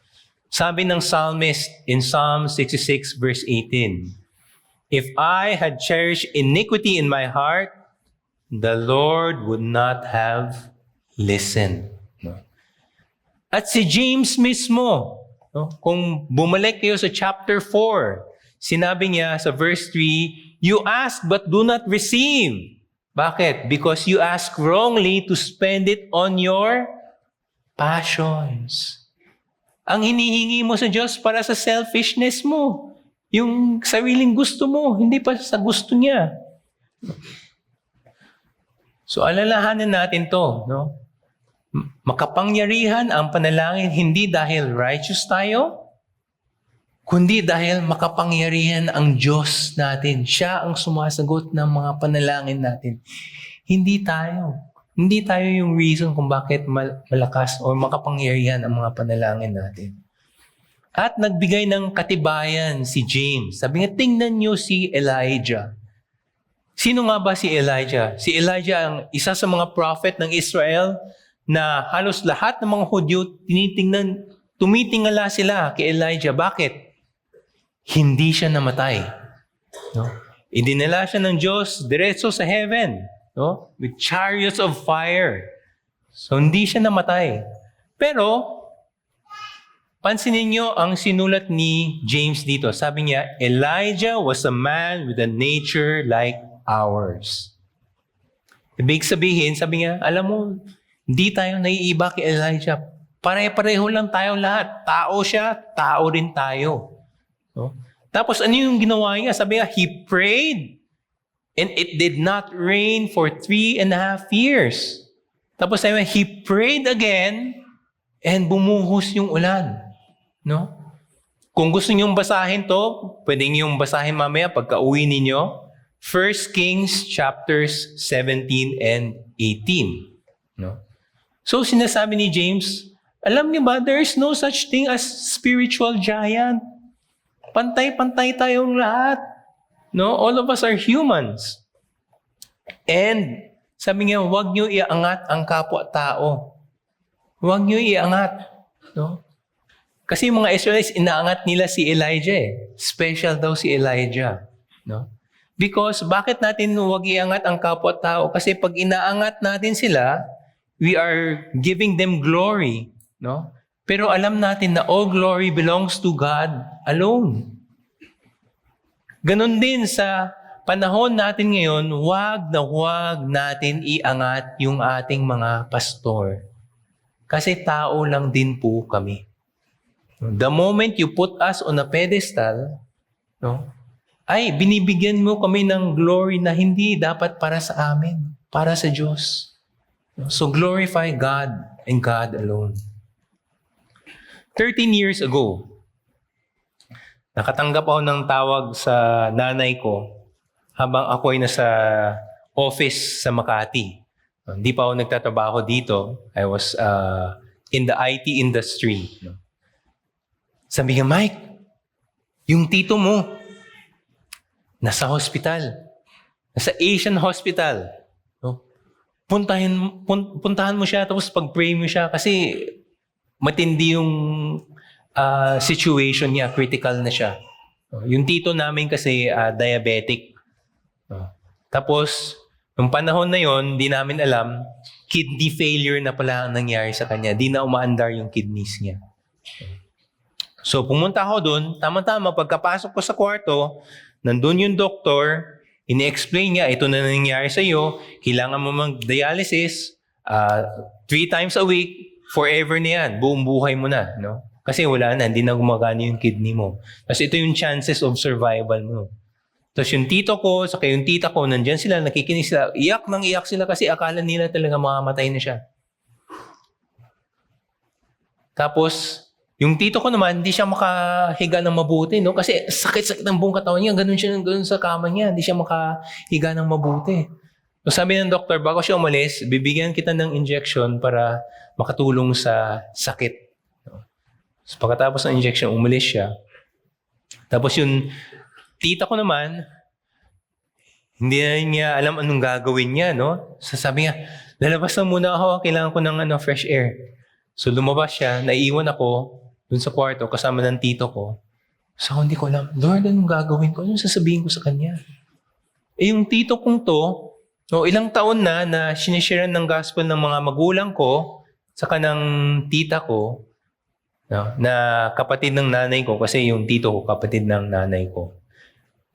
Sabi ng psalmist in Psalm 66 verse 18, if I had cherished iniquity in my heart, the Lord would not have listened. No? At si James mismo, no? Kung bumalik kayo sa chapter 4, sinabi niya sa verse 3, you ask but do not receive. Bakit? Because you ask wrongly to spend it on your passions. Ang hinihingi mo sa Diyos para sa selfishness mo. Yung sariling gusto mo, hindi pa sa gusto niya. So alalahanan natin to, no? Makapangyarihan ang panalangin hindi dahil righteous tayo, kundi dahil makapangyarihan ang Diyos natin. Siya ang sumasagot ng mga panalangin natin. Hindi tayo. Hindi tayo yung reason kung bakit malakas o makapangyarihan ang mga panalangin natin. At nagbigay ng katibayan si James. Sabi nga, tingnan niyo si Elijah. Sino nga ba si Elijah? Si Elijah ang isa sa mga prophet ng Israel na halos lahat ng mga Hudyo tumitingala sila kay Elijah. Bakit? Hindi siya namatay. No? Idinala siya ng Diyos diretso sa heaven, no? With chariots of fire. So hindi siya namatay. Pero pansinin niyo ang sinulat ni James dito. Sabi niya, Elijah was a man with a nature like ours. Ibig sabihin, sabi niya, alam mo, hindi tayo naiiba kay Elijah. Pare-pareho lang tayo lahat. Tao siya, tao rin tayo. No? Tapos ano yung ginawa niya? Sabi niya, he prayed and it did not rain for 3.5 years. Tapos sabi niya, he prayed again and bumuhos yung ulan. No? Kung gusto niyong basahin to, pwede niyong basahin mamaya pagka-uwi ninyo. 1 Kings chapters 17 and 18. No? So sinasabi ni James, alam niyo ba, there is no such thing as spiritual giant. Pantay-pantay tayong lahat. No? All of us are humans. And sabi niya, huwag niyo iangat ang kapwa-tao. Huwag niyo iangat. No? Kasi yung mga Israelites, inaangat nila si Elijah eh. Special daw si Elijah. No? Because bakit natin huwag iangat ang kapwa-tao? Kasi pag inaangat natin sila, we are giving them glory, no? Pero alam natin na all glory belongs to God alone. Ganon din sa panahon natin ngayon, huwag natin iangat yung ating mga pastor. Kasi tao lang din po kami. The moment you put us on a pedestal, no, ay binibigyan mo kami ng glory na hindi dapat para sa amin, para sa Diyos. So glorify God and God alone. 13 years ago, nakatanggap ako ng tawag sa nanay ko habang ako ay nasa office sa Makati. Hindi pa ako nagtatrabaho dito. I was in the IT industry. Sabi niya, Mike, yung tito mo, nasa hospital. Nasa Asian Hospital. Puntahan mo siya, tapos pag-pray mo siya kasi matindi yung situation niya, critical na siya. Yung tito namin kasi diabetic. Tapos, nung panahon na yon, di namin alam, kidney failure na pala ang nangyari sa kanya. Di na umaandar yung kidneys niya. So, pumunta ako doon, tama-tama, pagkapasok ko sa kwarto, nandun yung doktor, ini-explain niya, ito na nangyayari sa iyo, kailangan mo mag-dialysis 3 times a week, forever na yan, buong buhay mo na. No? Kasi wala na, hindi na gumagana yung kidney mo. Kasi ito yung chances of survival mo. Tapos yung tito ko, saka yung tita ko, nandyan sila, nakikinig sila, iyak nang iyak sila kasi akala nila talaga mamamatay na siya. Tapos, yung tito ko naman, hindi siya makahiga ng mabuti, no? Kasi sakit-sakit ng buong katawan niya, ganun siya ganun sa kama niya, hindi siya makahiga ng mabuti. So sabi ng doktor, bago siya umalis, bibigyan kita ng injection para makatulong sa sakit. So pagkatapos ng injection, umalis siya. Tapos yung tita ko naman, hindi na niya alam anong gagawin niya, no? So sabi niya, lalabas na muna ako, kailangan ko ng fresh air. So lumabas siya, naiiwan ako dun sa kwarto kasama ng tito ko. So hindi ko alam, Lord, anong gagawin ko? Anong sasabihin ko sa kanya? Yung tito kong to, ilang taon na sinisharean ng gospel ng mga magulang ko, saka ng tita ko, na kapatid ng nanay ko, kasi yung tito ko, kapatid ng nanay ko.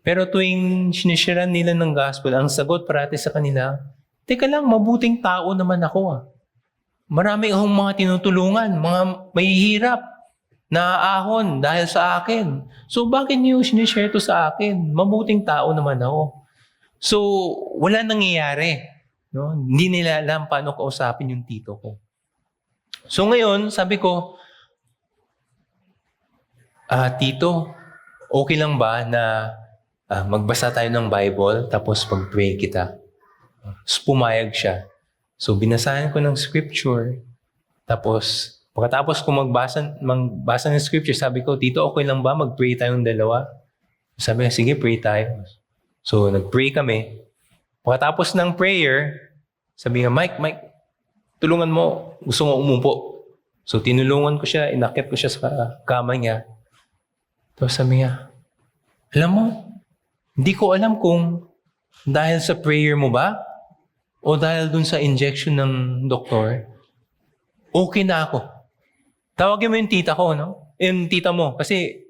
Pero tuwing sinisharean nila ng gospel, ang sagot parati sa kanila, teka lang, mabuting tao naman ako. Marami akong mga tinutulungan, mga mahihirap, naaahon dahil sa akin. So bakit niyo sinishare to sa akin? Mabuting tao naman ako. So wala nangyayari. No? Hindi nila alam paano kausapin yung tito ko. So ngayon, sabi ko, tito, okay lang ba na magbasa tayo ng Bible tapos pag-pray kita? So pumayag siya. So binasahan ko ng scripture, tapos pagkatapos ko magbasa ng scripture, sabi ko, tito, okay lang ba mag-pray tayong dalawa? Sabi niya, sige, pray tayo. So nag-pray kami. Pagkatapos ng prayer, sabi niya, Mike, tulungan mo, gusto mo umupo. So tinulungan ko siya, inakyat ko siya sa kama niya. Tapos sabi niya, alam mo, hindi ko alam kung dahil sa prayer mo ba o dahil dun sa injection ng doktor, okay na ako. Tawagin mo yung tita ko, no? Yung tita mo, kasi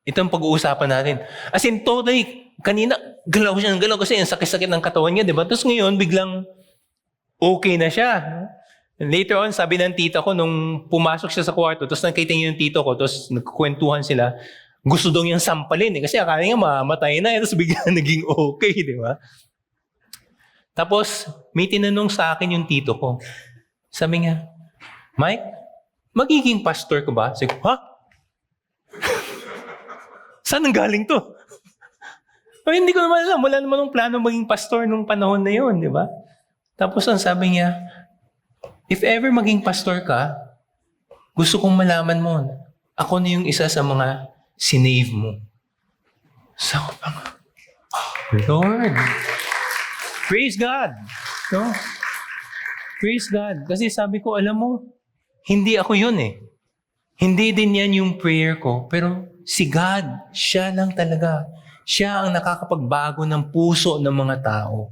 itong pag-uusapan natin. As in, totally, kanina, galaw siya ng galaw kasi yung sakit-sakit ng katawan niya, di ba? Tapos ngayon, biglang okay na siya. And later on, sabi ng tita ko, nung pumasok siya sa kwarto, tapos nakita niya yung tito ko, tapos nagkukwentuhan sila, gusto daw niyang sampalin. Kasi akala niya mamatay na, tapos biglang naging okay, di ba? Tapos, may tinanong sa akin yung tito ko. Sabi niya, Mike, magiging pastor ko ba? Sabi ko, ha? Saan ang galing to? Hindi ko naman alam. Wala naman ng plano maging pastor nung panahon na yun, di ba? Tapos ang sabi niya, if ever maging pastor ka, gusto kong malaman mo, ako na yung isa sa mga sinave mo. So, Lord, praise God. No? Praise God. Kasi sabi ko, alam mo, hindi ako yun eh. Hindi din yan yung prayer ko. Pero si God, siya lang talaga. Siya ang nakakapagbago ng puso ng mga tao.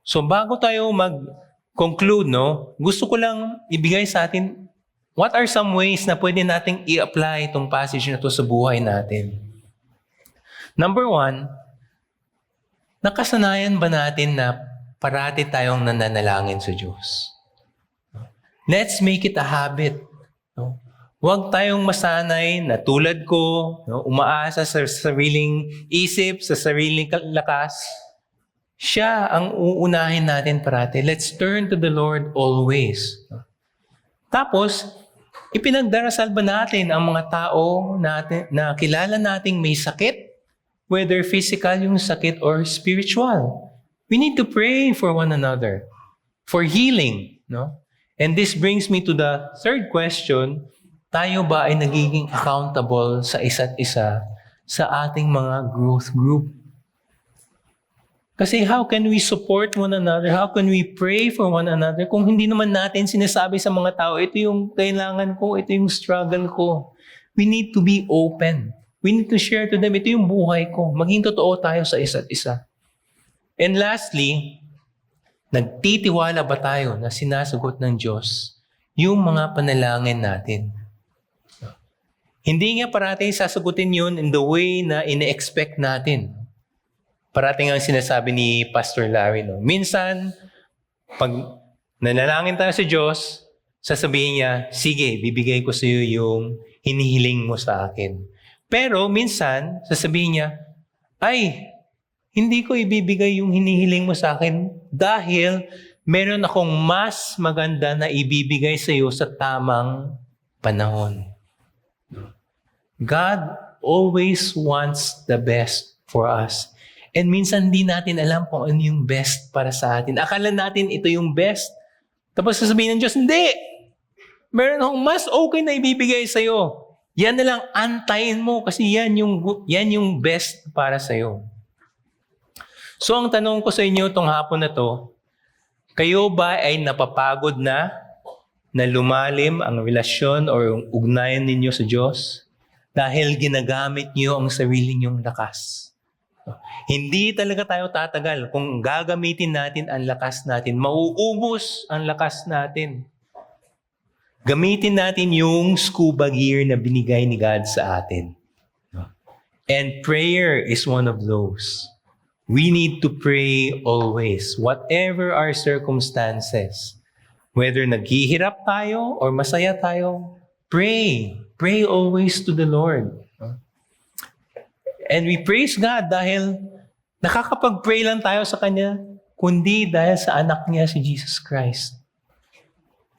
So bago tayo mag-conclude, no, gusto ko lang ibigay sa atin, what are some ways na pwede nating i-apply itong passage na to sa buhay natin? Number 1, nakasanayan ba natin na parati tayong nananalangin sa Diyos? Let's make it a habit. No? Huwag tayong masanay na tulad ko, no, umaasa sa sariling isip, sa sariling lakas. Siya ang uunahin natin parati. Let's turn to the Lord always. Tapos, ipinagdarasal ba natin ang mga tao natin, na kilala nating may sakit? Whether physical yung sakit or spiritual. We need to pray for one another. For healing. No? And this brings me to the third question. Tayo ba ay nagiging accountable sa isa't isa sa ating mga growth group? Kasi how can we support one another? How can we pray for one another kung hindi naman natin sinasabi sa mga tao, ito yung kailangan ko, ito yung struggle ko. We need to be open. We need to share to them, ito yung buhay ko. Maging totoo tayo sa isa't isa. And lastly, nagtitiwala ba tayo na sinasagot ng Diyos yung mga panalangin natin? Hindi nga parating sasagutin yun in the way na ine-expect natin. Parating ang sinasabi ni Pastor Larry. No? Minsan, pag nanalangin tayo sa Diyos, sasabihin niya, sige, bibigay ko sa iyo yung hinihiling mo sa akin. Pero minsan, sasabihin niya, ay, hindi ko ibibigay yung hinihiling mo sa akin dahil meron akong mas maganda na ibibigay sa iyo sa tamang panahon. God always wants the best for us. And minsan hindi natin alam kung ano yung best para sa atin. Akala natin ito yung best. Tapos sasabihin ng Diyos, hindi! Meron akong mas okay na ibibigay sa iyo. Yan na lang, antayin mo kasi yan yung best para sa iyo. So ang tanong ko sa inyo itong hapon na to, kayo ba ay napapagod na lumalim ang relasyon o yung ugnayan ninyo sa Diyos dahil ginagamit niyo ang sarili niyong lakas? Hindi talaga tayo tatagal kung gagamitin natin ang lakas natin. Mauubos ang lakas natin. Gamitin natin yung scuba gear na binigay ni God sa atin. And prayer is one of those. We need to pray always, whatever our circumstances. Whether naghihirap tayo or masaya tayo, pray. Pray always to the Lord. And we praise God dahil nakakapag-pray lang tayo sa Kanya, kundi dahil sa anak niya si Jesus Christ.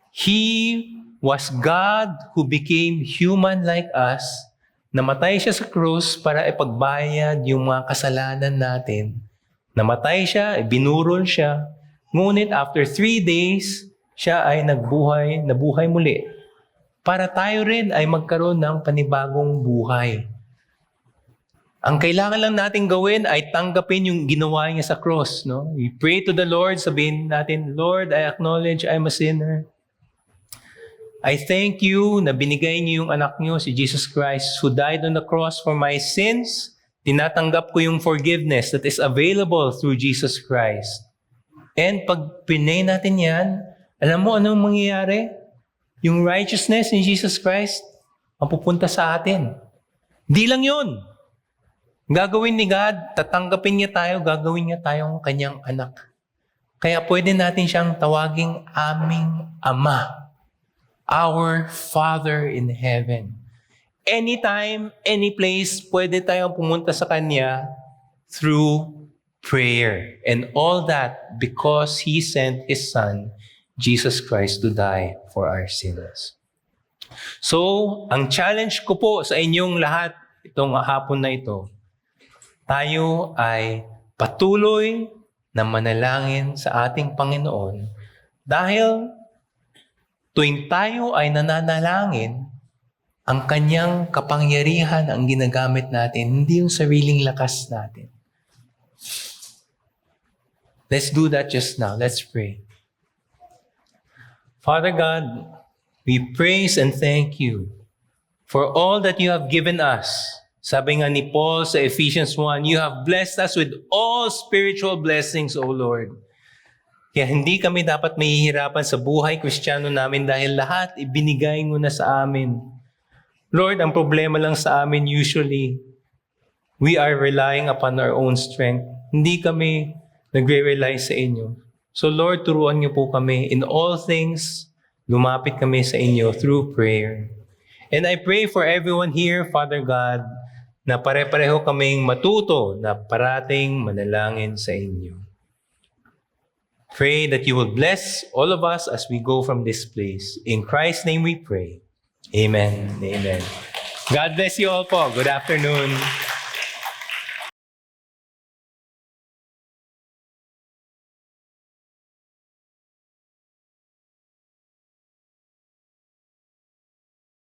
He was God who became human like us. Namatay siya sa krus para ipagbayad yung mga kasalanan natin. Namatay siya, binurol siya. Ngunit after 3 days, siya ay nabuhay muli. Para tayo rin ay magkaroon ng panibagong buhay. Ang kailangan lang natin gawin ay tanggapin yung ginawa niya sa cross. No? We pray to the Lord, sabihin natin, Lord, I acknowledge I'm a sinner. I thank you na binigay niyo yung anak niyo, si Jesus Christ, who died on the cross for my sins. Tinatanggap ko yung forgiveness that is available through Jesus Christ. And pag pinay natin yan, alam mo anong mangyayari? Yung righteousness ni Jesus Christ, ang pupunta sa atin. Di lang yun. Gagawin ni God, tatanggapin niya tayo, gagawin niya tayong kanyang anak. Kaya pwede natin siyang tawaging aming Ama. Our Father in heaven. Anytime, any place, pwede tayong pumunta sa Kanya through prayer. And all that because He sent His Son, Jesus Christ, to die for our sins. So, ang challenge ko po sa inyong lahat itong hapon na ito, tayo ay patuloy na manalangin sa ating Panginoon dahil tuwing tayo ay nananalangin, ang kanyang kapangyarihan ang ginagamit natin, hindi yung sariling lakas natin. Let's do that just now. Let's pray. Father God, we praise and thank you for all that you have given us. Sabi nga ni Paul sa Ephesians 1, you have blessed us with all spiritual blessings, O Lord. Kaya hindi kami dapat mahihirapan sa buhay Kristiyano namin dahil lahat ibinigay mo na sa amin. Lord, ang problema lang sa amin usually, we are relying upon our own strength. Hindi kami nagre-rely sa inyo. So Lord, turuan niyo po kami in all things, lumapit kami sa inyo through prayer. And I pray for everyone here, Father God, na pare-pareho kaming matuto na parating manalangin sa inyo. Pray that you will bless all of us as we go from this place. In Christ's name we pray. Amen. Amen. God bless you all po. Good afternoon.